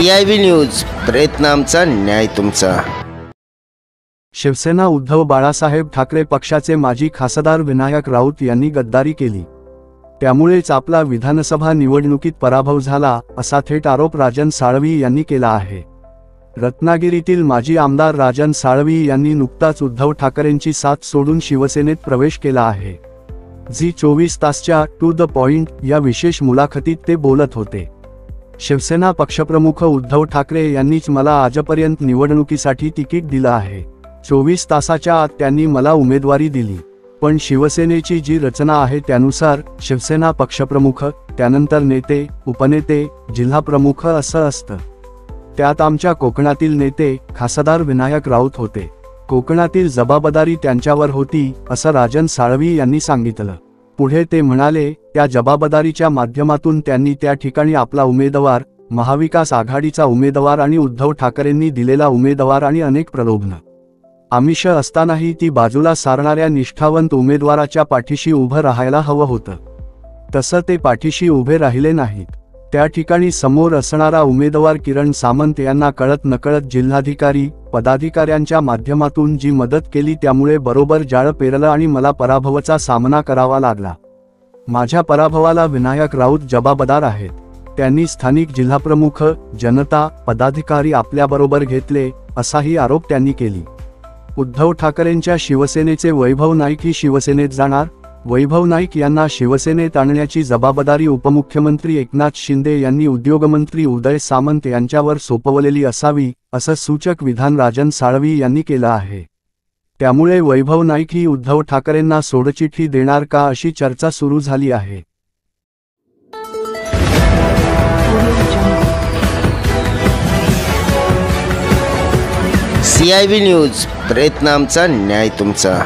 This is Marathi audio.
CIB न्यूज, प्रयत्न आमचा, न्याय तुमचा। शिवसेना उद्धव बाळासाहेब ठाकरे पक्षाचे माजी खासदार विनायक राऊत यांनी गद्दारी केली, त्यामुळेच आपला विधानसभा निवडणुकीत पराभव झाला, असा थेट आरोप राजन साळवी यांनी केला आहे। रत्नागिरीतील माजी आमदार राजन साळवी यांनी नुकताच उद्धव ठाकरेंची साथ सोडून शिवसेनेत प्रवेश केला आहे। झी 24 तासच्या टू द पॉइंट या विशेष मुलाखतीत ते बोलत होते। शिवसेना पक्षप्रमुख उद्धव ठाकरे यांनीच मला आजपर्यंत निवडणुकीसाठी तिकीट दिलं आहे। 24 तासाच्या आत त्यांनी मला उमेदवारी दिली, पण शिवसेनेची जी रचना आहे त्यानुसार शिवसेना पक्षप्रमुख, त्यानंतर नेते, उपनेते, जिल्हाप्रमुख असं असतं। त्यात आमच्या कोकणातील नेते खासदार विनायक राऊत होते। कोकणातील जबाबदारी त्यांच्यावर होती, असं राजन साळवी यांनी सांगितलं। पुढे ते म्हणाले, त्या जबाबदारीच्या माध्यमातून त्यांनी त्या ठिकाणी आपला उमेदवार, महाविकास आघाडीचा उमेदवार आणि उद्धव ठाकरेंनी दिलेला उमेदवार आणि अनेक प्रलोभनं आमिष असतानाही ती बाजूला सारणाऱ्या निष्ठावंत उमेदवाराच्या पाठीशी उभं राहायला हवं होतं। तसं ते पाठीशी उभे राहिले नाहीत। त्या ठिकाणी समोर असणारा उमेदवार किरण सामंत यांना कळत नकळत जिल्हाधिकारी, पदाधिकाऱ्यांच्या माध्यमातून जी मदत केली त्यामुळे बरोबर जाळं पेरलं आणि मला पराभवाचा सामना करावा लागला। माझ्या पराभवाला विनायक राऊत जबाबदार आहेत। त्यांनी स्थानिक जिल्हाप्रमुख, जनता, पदाधिकारी आपल्याबरोबर घेतले, असाही आरोप त्यांनी केली। उद्धव ठाकरेंच्या शिवसेनेचे वैभव नाईक ही शिवसेनेत जाणार? वैभव नाईक यांना शिवसेनेत आणण्याची जबाबदारी उपमुख्यमंत्री एकनाथ शिंदे यांनी उद्योगमंत्री उदय सामंत यांच्यावर सोपवलेली असावी, असं सूचक विधान राजन साळवी यांनी केलं आहे। त्यामुळे वैभव नाईक ही उद्धव ठाकरेंना सोडचिठ्ठी देणार का, अशी चर्चा सुरू झाली आहे। CIB न्यूज, प्रयत्न आमचा, न्याय तुमचा।